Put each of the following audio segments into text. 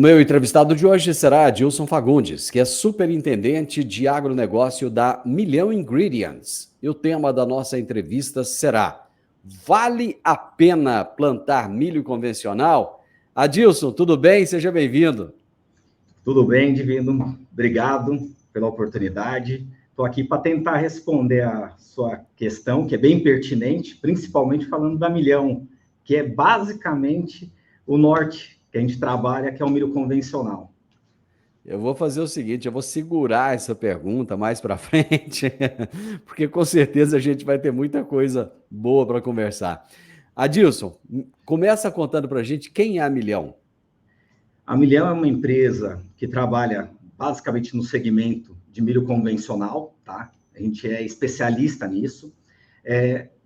meu entrevistado de hoje será Adilson Fagundes, que é superintendente de agronegócio da Milhão Ingredients. E o tema da nossa entrevista será: vale a pena plantar milho convencional? Adilson, tudo bem? Seja bem-vindo. Tudo bem, Divino. Obrigado pela oportunidade. Estou aqui para tentar responder a sua questão, que é bem pertinente, principalmente falando da Milhão, que é basicamente o norte que a gente trabalha, que é o milho convencional. Eu vou fazer o seguinte, eu vou segurar essa pergunta mais para frente, porque com certeza a gente vai ter muita coisa boa para conversar. Adilson, começa contando para a gente quem é a Milhão. A Milhão é uma empresa que trabalha basicamente no segmento de milho convencional, tá? A gente é especialista nisso.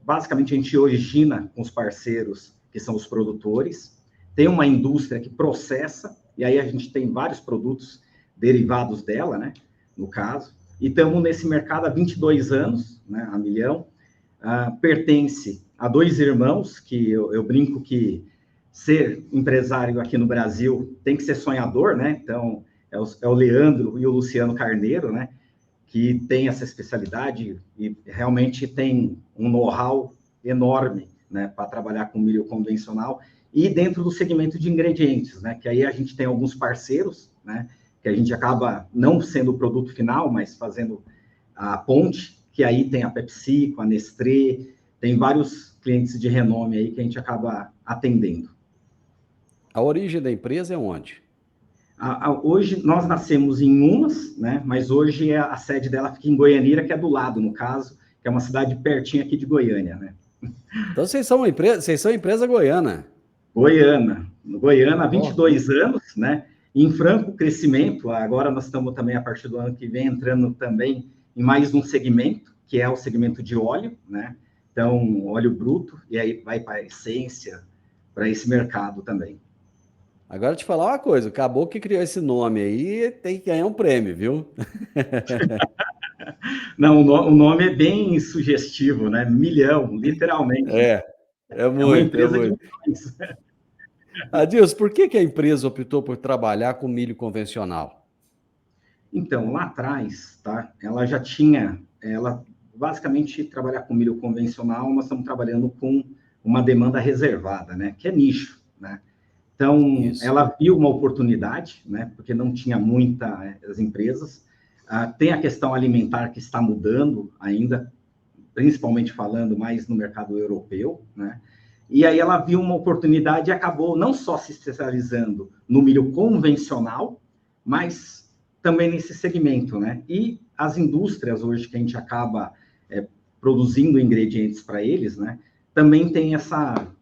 Basicamente, a gente origina com os parceiros, que são os produtores. Tem uma indústria que processa, e aí a gente tem vários produtos derivados dela, né? No caso. E estamos nesse mercado há 22 anos, né? A Milhão. Pertence a dois irmãos, que eu brinco que ser empresário aqui no Brasil tem que ser sonhador, né? Então, é o Leandro e o Luciano Carneiro, né? Que tem essa especialidade e realmente tem um know-how enorme, né? Para trabalhar com milho convencional e dentro do segmento de ingredientes, né? Que aí a gente tem alguns parceiros, né? Que a gente acaba não sendo o produto final, mas fazendo a ponte, que aí tem a PepsiCo, a Nestlé, tem vários clientes de renome aí que a gente acaba atendendo. A origem da empresa é onde? Hoje, nós nascemos em Umas, né? Mas hoje a sede dela fica em Goianira, que é do lado, no caso, que é uma cidade pertinho aqui de Goiânia, né? Então vocês são empresa goiana. Goiânia há Oh, 22 anos, né? Em franco crescimento, agora nós estamos também, a partir do ano que vem, entrando também em mais um segmento, que é o segmento de óleo, né? Então, óleo bruto, e aí vai para a essência, para esse mercado também. agora te falar uma coisa, acabou que criou esse nome aí, tem que ganhar um prêmio, viu? Não, o nome é bem sugestivo, né? Milhão, literalmente. É, é É uma muito, é empresa de muito. milhões. Adilson, por que a empresa optou por trabalhar com milho convencional? Então, lá atrás, tá? Ela basicamente trabalhar com milho convencional, nós estamos trabalhando com uma demanda reservada, né? Que é nicho, né? Então, Isso. ela viu uma oportunidade, né? Porque não tinha muitas empresas. Tem a questão alimentar que está mudando ainda, principalmente falando mais no mercado europeu, né? E aí ela viu uma oportunidade e acabou não só se especializando no milho convencional, mas também nesse segmento, né? E as indústrias hoje que a gente acaba produzindo ingredientes para eles, né? Também tem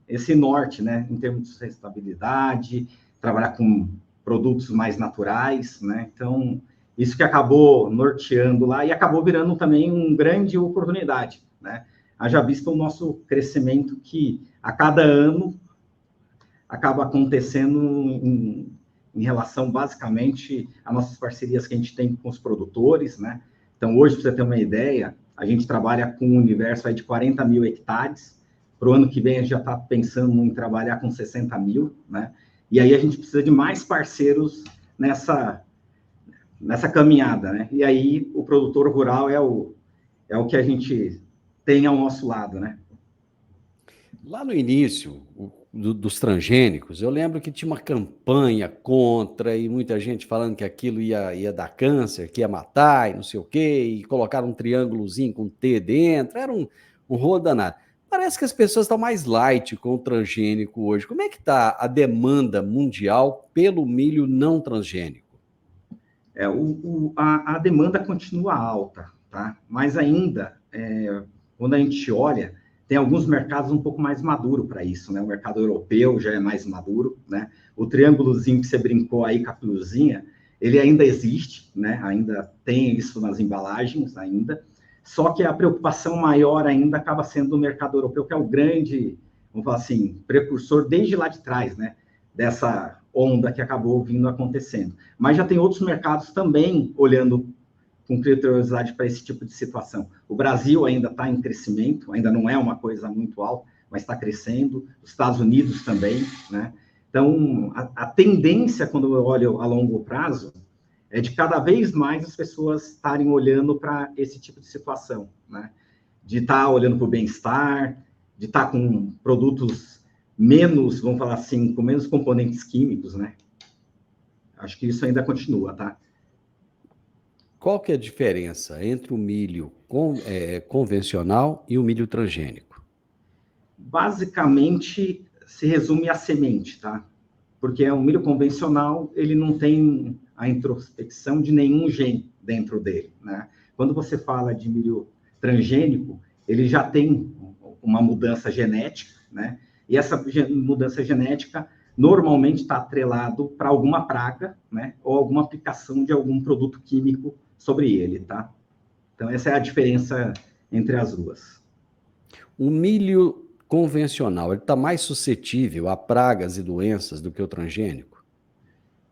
esse norte, né? Em termos de sustentabilidade, trabalhar com produtos mais naturais, né? Então, isso que acabou norteando lá e acabou virando também uma grande oportunidade, né? Haja visto o nosso crescimento que a cada ano acaba acontecendo em relação, basicamente, a nossas parcerias que a gente tem com os produtores, né? Então, hoje, para você ter uma ideia, a gente trabalha com um universo aí de 40 mil hectares. Para o ano que vem, a gente já está pensando em trabalhar com 60 mil, né? E aí a gente precisa de mais parceiros nessa caminhada, né? E aí o produtor rural é o que a gente tem ao nosso lado, né? Lá no início dos transgênicos, eu lembro que tinha uma campanha contra e muita gente falando que aquilo ia dar câncer, que ia matar e não sei o quê, e colocaram um triângulozinho com T dentro, era um rolo danado. Parece que as pessoas estão mais light com o transgênico hoje. Como é que está a demanda mundial pelo milho não transgênico? A demanda continua alta, tá? Mas ainda, quando a gente olha, tem alguns mercados um pouco mais maduros para isso, né? O mercado europeu já é mais maduro, né? O triângulozinho que você brincou aí com a fluzinha, ele ainda existe, né? Ainda tem isso nas embalagens, ainda. Só que a preocupação maior ainda acaba sendo o mercado europeu, que é o grande, vamos falar assim, precursor desde lá de trás, né? Dessa onda que acabou vindo acontecendo. Mas já tem outros mercados também olhando com criteriosidade para esse tipo de situação. O Brasil ainda está em crescimento, ainda não é uma coisa muito alta, mas está crescendo. Os Estados Unidos também, né? Então, a tendência, quando eu olho a longo prazo, é de cada vez mais as pessoas estarem olhando para esse tipo de situação, né? De estar olhando para o bem-estar, de estar com produtos menos, vamos falar assim, com menos componentes químicos, né? Acho que isso ainda continua, tá? Qual que é a diferença entre o milho convencional e o milho transgênico? Basicamente, se resume à semente, tá? Porque o milho convencional, ele não tem a introspecção de nenhum gene dentro dele, né? Quando você fala de milho transgênico, ele já tem uma mudança genética, né? E essa mudança genética normalmente está atrelado para alguma praga, né? Ou alguma aplicação de algum produto químico sobre ele, tá? Então, essa é a diferença entre as duas. O milho convencional, ele está mais suscetível a pragas e doenças do que o transgênico?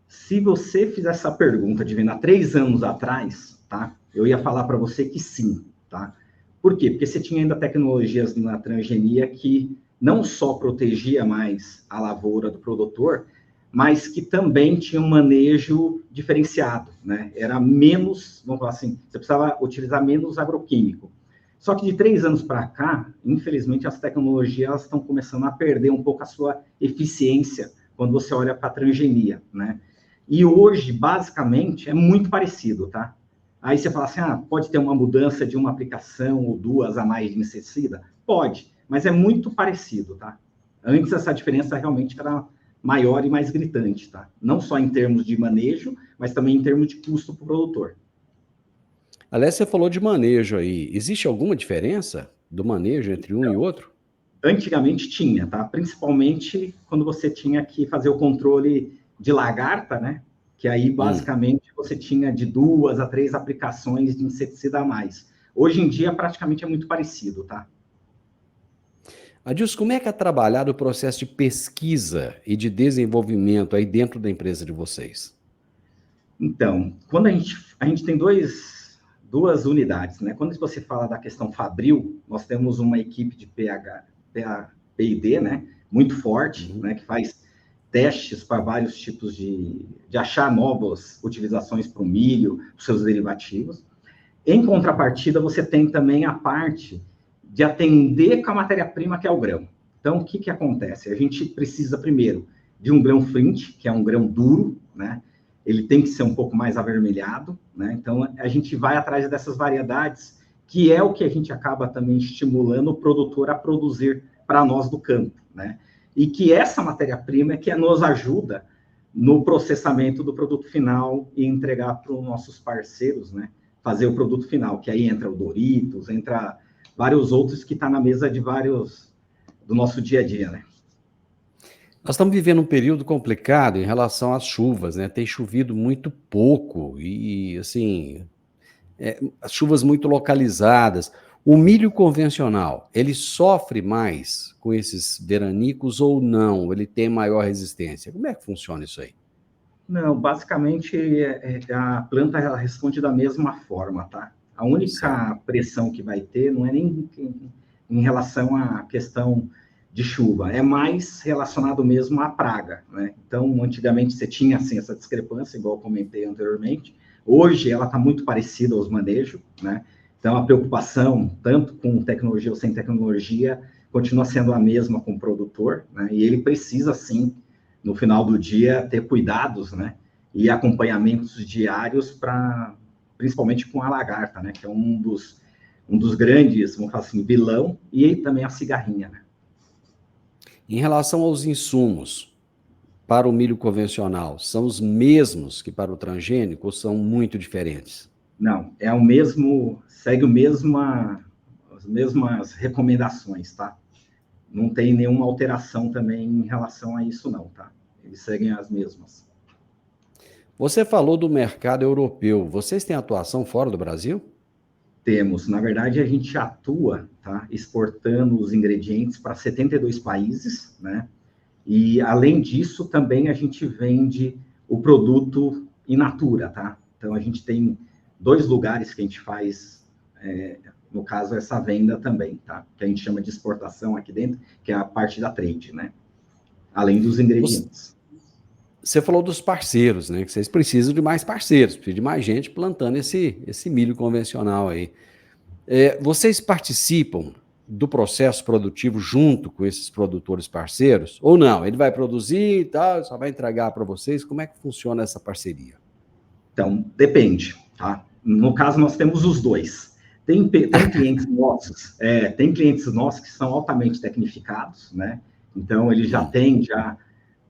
Se você fizer essa pergunta de há 3 anos atrás, tá? Eu ia falar para você que sim, tá? Por quê? Porque você tinha ainda tecnologias na transgenia que não só protegia mais a lavoura do produtor, mas que também tinha um manejo diferenciado, né? Era menos, vamos falar assim, você precisava utilizar menos agroquímico. Só que de 3 anos para cá, infelizmente, as tecnologias estão começando a perder um pouco a sua eficiência quando você olha para a transgenia, né? E hoje, basicamente, é muito parecido, tá? Aí você fala assim, pode ter uma mudança de uma aplicação ou duas a mais de inseticida? Pode, mas é muito parecido, tá? Antes essa diferença realmente era maior e mais gritante, tá? Não só em termos de manejo, mas também em termos de custo para o produtor. Aliás, você falou de manejo aí. Existe alguma diferença do manejo entre um e outro? Antigamente tinha, tá? Principalmente quando você tinha que fazer o controle de lagarta, né? Que aí, basicamente, você tinha de 2 a 3 aplicações de inseticida a mais. Hoje em dia, praticamente é muito parecido, tá? Adilson, como é que é trabalhado o processo de pesquisa e de desenvolvimento aí dentro da empresa de vocês? Então, quando a gente tem duas unidades, né? Quando você fala da questão fabril, nós temos uma equipe de P&D, né? Muito forte, né? Que faz testes para vários tipos de achar novas utilizações para o milho, os seus derivativos. Em contrapartida, você tem também a parte de atender com a matéria-prima, que é o grão. Então, o que, que acontece? A gente precisa, primeiro, de um grão flint, que é um grão duro, né? Ele tem que ser um pouco mais avermelhado, né? Então, a gente vai atrás dessas variedades, que é o que a gente acaba também estimulando o produtor a produzir para nós do campo, né? E que essa matéria-prima é que nos ajuda no processamento do produto final e entregar para os nossos parceiros, né? Fazer o produto final, que aí entra o Doritos, entra vários outros que estão na mesa de vários do nosso dia a dia, né? Nós estamos vivendo um período complicado em relação às chuvas, né? Tem chovido muito pouco e, assim, as chuvas muito localizadas. O milho convencional, ele sofre mais com esses veranicos ou não? Ele tem maior resistência? Como é que funciona isso aí? Não, basicamente a planta ela responde da mesma forma, tá? A Certo. única pressão que vai ter não é nem em relação à questão de chuva, é mais relacionado mesmo à praga, né? Então, antigamente você tinha assim essa discrepância, igual eu comentei anteriormente. Hoje ela está muito parecida aos manejos, né? Então a preocupação, tanto com tecnologia ou sem tecnologia, continua sendo a mesma com o produtor, né? E ele precisa sim no final do dia, ter cuidados, né? E acompanhamentos diários para, principalmente com a lagarta, né? Que é um dos grandes, vamos falar assim, vilão, e também a cigarrinha, né? Em relação aos insumos para o milho convencional, são os mesmos que para o transgênico ou são muito diferentes? Não, é o mesmo, segue as mesmas recomendações, tá? Não tem nenhuma alteração também em relação a isso, não, tá? Eles seguem as mesmas. Você falou do mercado europeu. Vocês têm atuação fora do Brasil? Temos, na verdade, a gente atua, tá? Exportando os ingredientes para 72 países, né? E, além disso, também a gente vende o produto in natura, tá? Então, a gente tem 2 lugares que a gente faz, no caso, essa venda também, tá? Que a gente chama de exportação aqui dentro, que é a parte da trade, né? além dos ingredientes. Você falou dos parceiros, né? Que vocês precisam de mais parceiros, precisam de mais gente plantando esse milho convencional aí. Vocês participam do processo produtivo junto com esses produtores parceiros? Ou não? Ele vai produzir e tal, só vai entregar para vocês? Como é que funciona essa parceria? Então, depende, tá? No caso, nós temos os dois. Tem clientes nossos, tem clientes nossos que são altamente tecnificados, né? Então, eles já têm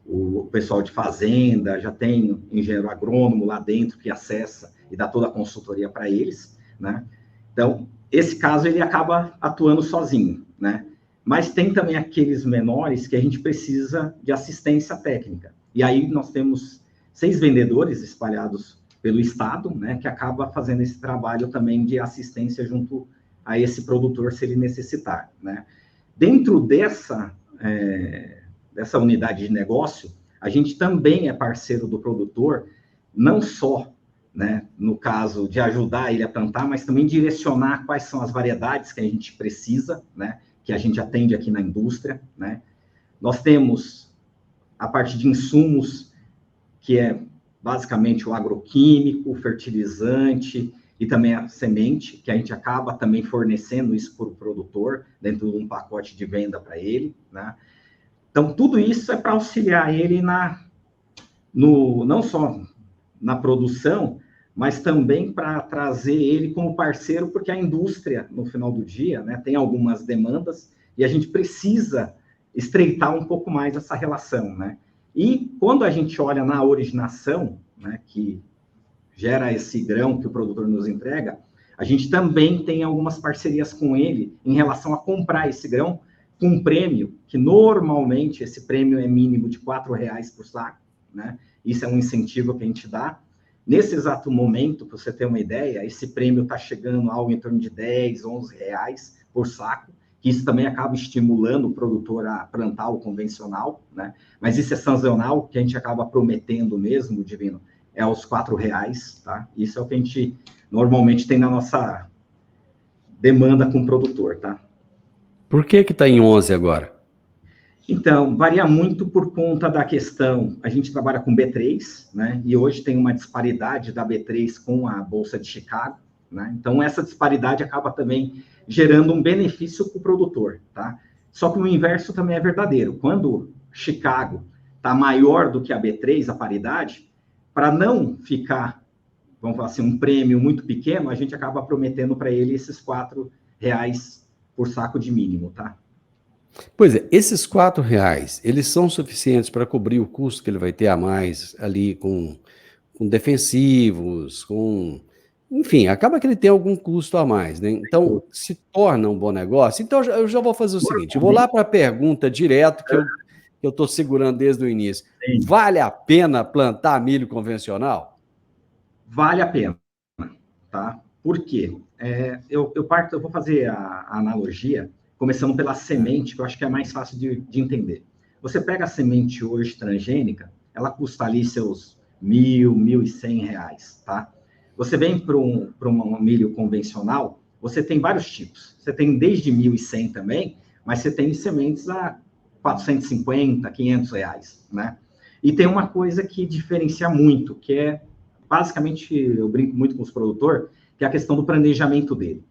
o pessoal de fazenda, já tem engenheiro agrônomo lá dentro que acessa e dá toda a consultoria para eles, né? Então, esse caso, ele acaba atuando sozinho, né? Mas tem também aqueles menores que a gente precisa de assistência técnica. E aí, nós temos 6 vendedores espalhados pelo estado, né, que acaba fazendo esse trabalho também de assistência junto a esse produtor, se ele necessitar, né. Dentro dessa unidade de negócio, a gente também é parceiro do produtor, não só, né, no caso de ajudar ele a plantar, mas também direcionar quais são as variedades que a gente precisa, né, que a gente atende aqui na indústria, né. Nós temos a parte de insumos, que é basicamente o agroquímico, o fertilizante e também a semente, que a gente acaba também fornecendo isso para o produtor, dentro de um pacote de venda para ele, né? Então, tudo isso é para auxiliar ele não só na produção, mas também para trazer ele como parceiro, porque a indústria, no final do dia, né, tem algumas demandas e a gente precisa estreitar um pouco mais essa relação, né? E quando a gente olha na originação, né, que gera esse grão que o produtor nos entrega, a gente também tem algumas parcerias com ele em relação a comprar esse grão com um prêmio, que normalmente esse prêmio é mínimo de R$4 por saco, né? Isso é um incentivo que a gente dá. Nesse exato momento, para você ter uma ideia, esse prêmio está chegando algo em torno de R$10, R$11 por saco, que isso também acaba estimulando o produtor a plantar o convencional, né? Mas isso é sazonal, que a gente acaba prometendo mesmo, Divino, é aos R$4, tá? Isso é o que a gente normalmente tem na nossa demanda com o produtor, tá? Por que está em 11 agora? Então, varia muito por conta da questão, a gente trabalha com B3, né? E hoje tem uma disparidade da B3 com a Bolsa de Chicago, né? Então, essa disparidade acaba também gerando um benefício para o produtor, tá? Só que o inverso também é verdadeiro. Quando Chicago está maior do que a B3, a paridade, para não ficar, vamos falar assim, um prêmio muito pequeno, a gente acaba prometendo para ele esses R$4 por saco de mínimo, tá? Pois é, esses R$4, eles são suficientes para cobrir o custo que ele vai ter a mais ali com defensivos, enfim, acaba que ele tem algum custo a mais, né? Então, se torna um bom negócio. Então, eu já vou fazer o seguinte, eu vou lá para a pergunta direto que eu estou segurando desde o início. Vale a pena plantar milho convencional? Vale a pena, tá? Por quê? Eu vou fazer a analogia, começando pela semente, que eu acho que é mais fácil de entender. Você pega a semente hoje transgênica, ela custa ali seus R$1.000, R$1.100, tá? Você vem para um milho convencional, você tem vários tipos. Você tem desde 1.100 também, mas você tem sementes a R$450, R$500, né? E tem uma coisa que diferencia muito, que é, basicamente, eu brinco muito com os produtores, que é a questão do planejamento dele.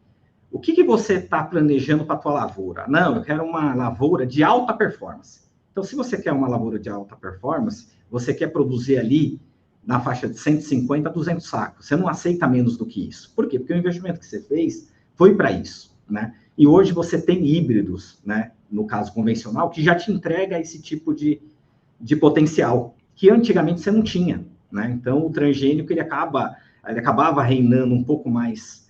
O que você está planejando para a tua lavoura? Não, eu quero uma lavoura de alta performance. Então, se você quer uma lavoura de alta performance, você quer produzir ali na faixa de 150 a 200 sacos. Você não aceita menos do que isso. Por quê? Porque o investimento que você fez foi para isso, né? E hoje você tem híbridos, né? No caso convencional, que já te entrega esse tipo de potencial, que antigamente você não tinha, né? Então, o transgênico, ele acabava reinando um pouco mais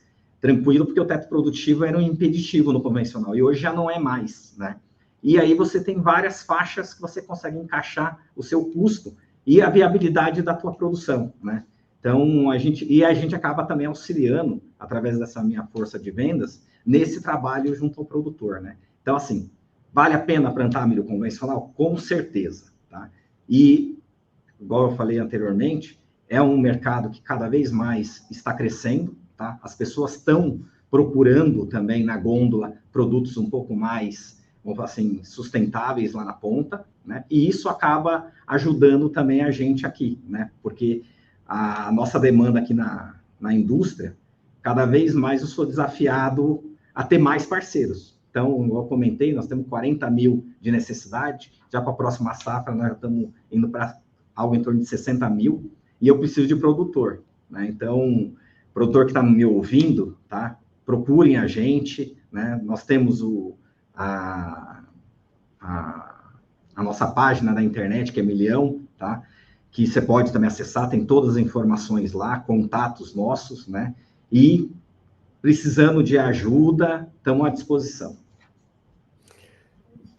tranquilo, porque o teto produtivo era um impeditivo no convencional, e hoje já não é mais, né? E aí você tem várias faixas que você consegue encaixar o seu custo e a viabilidade da tua produção, né? Então, a gente acaba também auxiliando, através dessa minha força de vendas, nesse trabalho junto ao produtor, né? Então, assim, vale a pena plantar milho convencional? Com certeza, tá? E, igual eu falei anteriormente, é um mercado que cada vez mais está crescendo, tá? As pessoas estão procurando também na gôndola produtos um pouco mais vamos falar assim, sustentáveis lá na ponta, né? E isso acaba ajudando também a gente aqui, né? Porque a nossa demanda aqui na indústria, cada vez mais eu sou desafiado a ter mais parceiros. Então, eu comentei, nós temos 40 mil de necessidade, já para a próxima safra nós já estamos indo para algo em torno de 60 mil, e eu preciso de produtor, né? Então, produtor que está me ouvindo, tá? Procurem a gente, né? Nós temos a, a nossa página da internet, que é Milhão, tá? Que você pode também acessar, tem todas as informações lá, contatos nossos, né? E precisando de ajuda, estamos à disposição.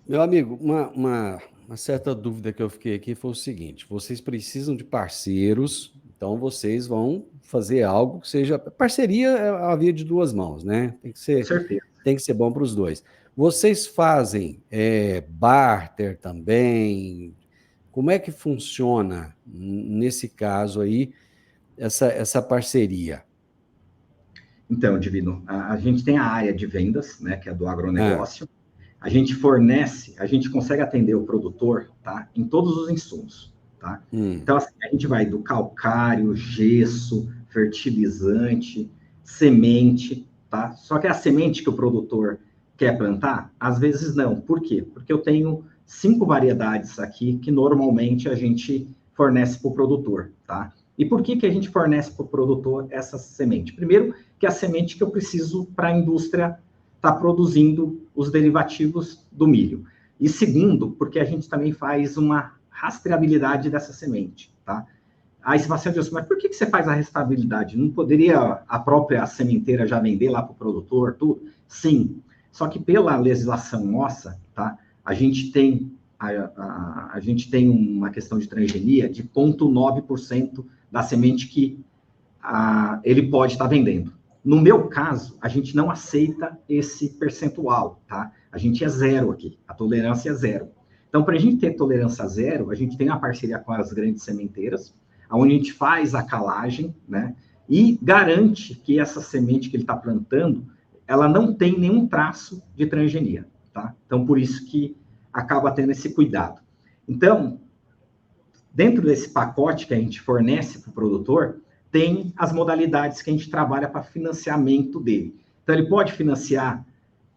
Meu amigo, uma certa dúvida que eu fiquei aqui foi o seguinte: vocês precisam de parceiros, então vocês vão fazer algo que seja. Parceria é a via de duas mãos, né? Com certeza. Tem que ser bom para os dois. Vocês fazem barter também? Como é que funciona, nesse caso aí, essa parceria? Então, Divino, a gente tem a área de vendas, né, que é do Ah, agronegócio. A gente fornece, a gente consegue atender o produtor, tá, em todos os insumos, tá? hum. Então, assim, a gente vai do calcário, gesso, fertilizante, semente, tá? Só que a semente que o produtor quer plantar, às vezes não. Por quê? Porque eu tenho 5 variedades aqui que normalmente a gente fornece para o produtor, tá? E por que a gente fornece para o produtor essa semente? Primeiro, que é a semente que eu preciso para a indústria estar produzindo os derivativos do milho. E segundo, porque a gente também faz uma rastreabilidade dessa semente, tá? Aí você fala assim, Adilson, mas por que você faz a rastreabilidade? Não poderia a própria sementeira já vender lá para o produtor, tudo? Sim, só que pela legislação nossa, tá? A gente tem uma questão de transgenia de 0,9% da semente que ele pode estar vendendo. No meu caso, a gente não aceita esse percentual, tá? A gente é zero aqui, a tolerância é zero. Então, para a gente ter tolerância zero, a gente tem uma parceria com as grandes sementeiras, onde a gente faz a calagem, né? E garante que essa semente que ele está plantando, ela não tem nenhum traço de transgenia, tá? Então, por isso que acaba tendo esse cuidado. Então, dentro desse pacote que a gente fornece para o produtor, tem as modalidades que a gente trabalha para financiamento dele. Então, ele pode financiar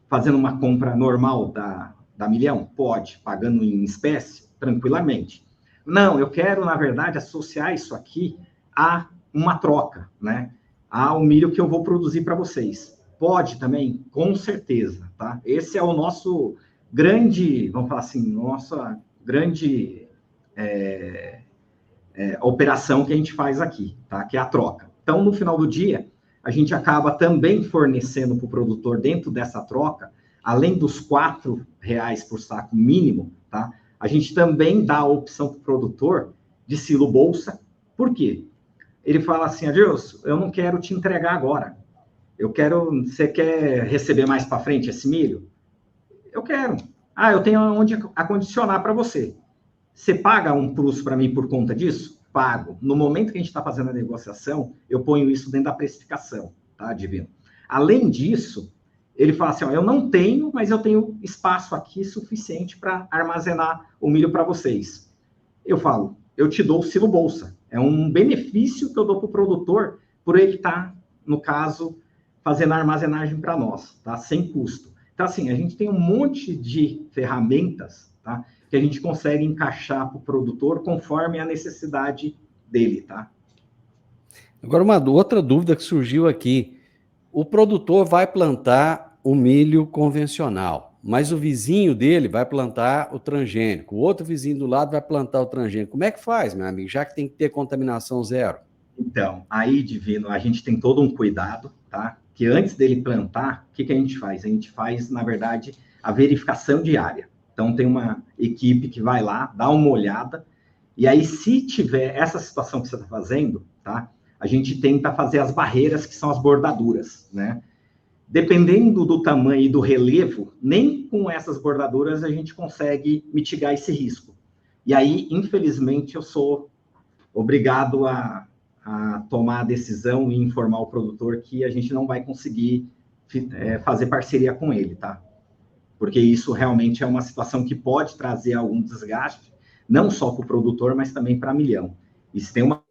fazendo uma compra normal da Milhão? Pode, pagando em espécie, tranquilamente. Não, eu quero, na verdade, associar isso aqui a uma troca, né? Ao milho que eu vou produzir para vocês. Pode também? Com certeza, tá? Esse é o nosso grande, vamos falar assim, nossa grande operação que a gente faz aqui, tá? Que é a troca. Então, no final do dia, a gente acaba também fornecendo para o produtor, dentro dessa troca, além dos R$ 4 por saco mínimo, tá? A gente também dá a opção para o produtor de silo bolsa. Por quê? Ele fala assim, Adilson, eu não quero te entregar agora. Você quer receber mais para frente esse milho? Eu quero. Ah, eu tenho onde acondicionar para você. Você paga um plus para mim por conta disso? Pago. No momento que a gente está fazendo a negociação, eu ponho isso dentro da precificação, tá, Divino? Além disso, ele fala assim, ó, eu não tenho, mas eu tenho espaço aqui suficiente para armazenar o milho para vocês. Eu falo, eu te dou o silo bolsa. É um benefício que eu dou para o produtor por ele estar, no caso, fazendo a armazenagem para nós, tá? Sem custo. Então, assim, a gente tem um monte de ferramentas, tá? Que a gente consegue encaixar para o produtor conforme a necessidade dele, tá? Agora, uma outra dúvida que surgiu aqui: o produtor vai plantar o milho convencional, mas o vizinho dele vai plantar o transgênico, o outro vizinho do lado vai plantar o transgênico. Como é que faz, meu amigo? Já que tem que ter contaminação zero. Então, aí, Divino, a gente tem todo um cuidado, tá? Que antes dele plantar, o que a gente faz? A gente faz, na verdade, a verificação diária. Então, tem uma equipe que vai lá, dá uma olhada, e aí, se tiver essa situação que você está fazendo, tá? A gente tenta fazer as barreiras, que são as bordaduras, né? Dependendo do tamanho e do relevo, nem com essas bordaduras a gente consegue mitigar esse risco. E aí, infelizmente, eu sou obrigado a tomar a decisão e informar o produtor que a gente não vai conseguir fazer parceria com ele, tá? porque isso realmente é uma situação que pode trazer algum desgaste, não só para o produtor, mas também para a Milhão. E se tem uma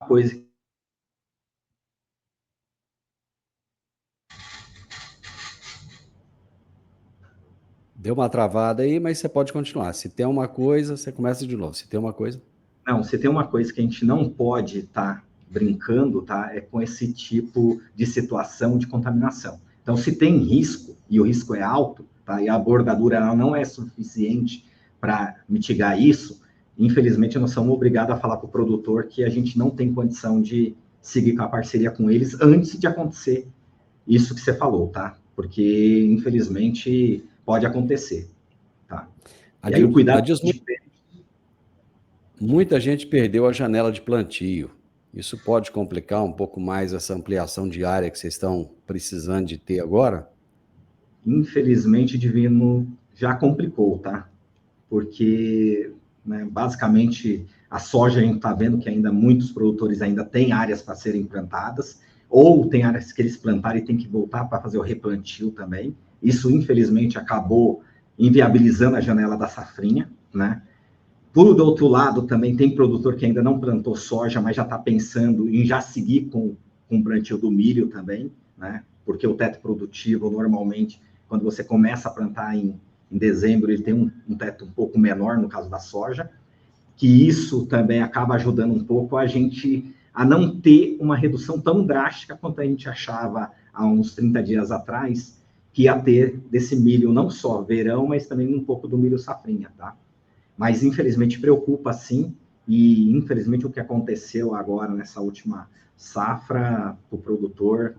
coisa... Deu uma travada aí, mas você pode continuar. Se tem uma coisa, você começa de novo. Se tem uma coisa... Não, se tem uma coisa que a gente não pode estar brincando, tá? É com esse tipo de situação de contaminação. Então, se tem risco, e o risco é alto, tá? E a bordadura ela não é suficiente para mitigar isso, infelizmente, nós somos obrigados a falar para o produtor que a gente não tem condição de seguir com a parceria com eles antes de acontecer isso que você falou, tá? Porque, infelizmente, pode acontecer, tá? E aí o cuidado... Muita gente perdeu a janela de plantio. Isso pode complicar um pouco mais essa ampliação de área que vocês estão precisando de ter agora? Infelizmente, Divino, já complicou, tá? Porque, né, basicamente, a soja a gente está vendo que ainda muitos produtores ainda têm áreas para serem plantadas, ou tem áreas que eles plantaram e tem que voltar para fazer o replantio também. Isso, infelizmente, acabou inviabilizando a janela da safrinha, né? Por outro lado, também tem produtor que ainda não plantou soja, mas já está pensando em já seguir com o plantio do milho também, né? Porque o teto produtivo, normalmente, quando você começa a plantar em dezembro, ele tem um teto um pouco menor, no caso da soja, que isso também acaba ajudando um pouco a gente a não ter uma redução tão drástica quanto a gente achava há uns 30 dias atrás, que ia ter desse milho, não só verão, mas também um pouco do milho safrinha, tá? Mas, infelizmente, preocupa, sim, e, infelizmente, o que aconteceu agora nessa última safra, o produtor,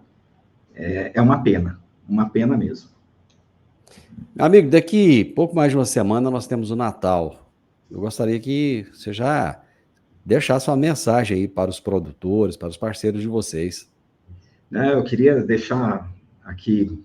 é uma pena mesmo. Amigo, daqui pouco mais de uma semana nós temos o Natal. Eu gostaria que você já deixasse uma mensagem aí para os produtores, para os parceiros de vocês. Eu queria deixar aqui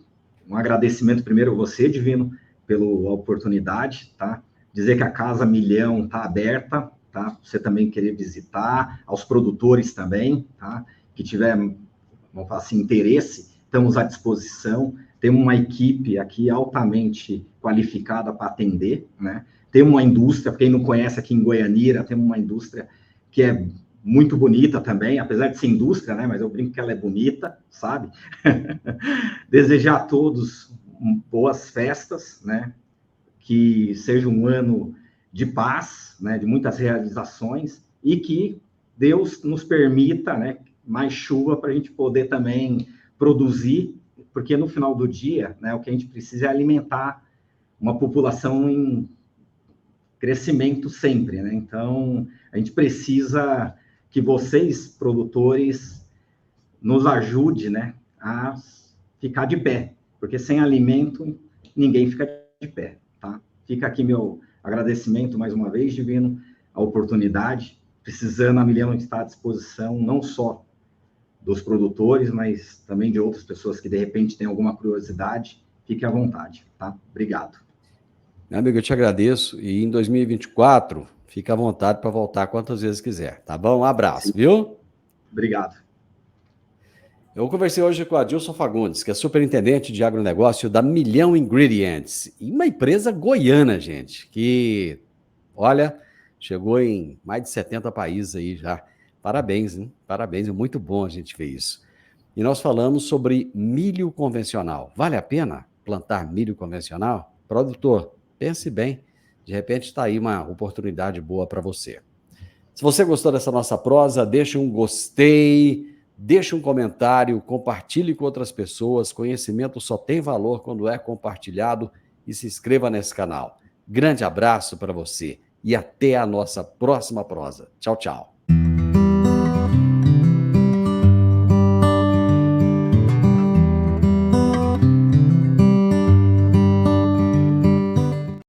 um agradecimento primeiro a você, Divino, pela oportunidade, tá? Dizer que a Casa Milhão está aberta, tá? Você também querer visitar, aos produtores também, tá? Que tiver, vamos falar assim, interesse, estamos à disposição. Temos uma equipe aqui altamente qualificada para atender, né? Temos uma indústria, quem não conhece aqui em Goianira, temos uma indústria que é muito bonita também, apesar de ser indústria, né? Mas eu brinco que ela é bonita, sabe? Desejar a todos boas festas, né? Que seja um ano de paz, né? De muitas realizações e que Deus nos permita, né? Mais chuva para a gente poder também produzir, porque no final do dia, né? O que a gente precisa é alimentar uma população em crescimento sempre, né? Então, a gente precisa que vocês, produtores, nos ajude, né, a ficar de pé, porque sem alimento ninguém fica de pé, tá? Fica aqui meu agradecimento mais uma vez, Divino, a oportunidade. Precisando, a Milhão está à disposição, não só dos produtores, mas também de outras pessoas que de repente têm alguma curiosidade. Fique à vontade, tá? Obrigado. Meu amigo, eu te agradeço e em 2024, fica à vontade para voltar quantas vezes quiser, tá bom? Um abraço, Sim. viu? Obrigado. Eu conversei hoje com a Adilson Fagundes, que é superintendente de agronegócio da Milhão Ingredients, e uma empresa goiana, gente, que, olha, chegou em mais de 70 países aí já. Parabéns, hein? Parabéns, é muito bom a gente ver isso. E nós falamos sobre milho convencional. Vale a pena plantar milho convencional? Produtor, pense bem, de repente está aí uma oportunidade boa para você. Se você gostou dessa nossa prosa, deixe um gostei, deixe um comentário, compartilhe com outras pessoas. Conhecimento só tem valor quando é compartilhado e se inscreva nesse canal. Grande abraço para você e até a nossa próxima prosa. Tchau, tchau.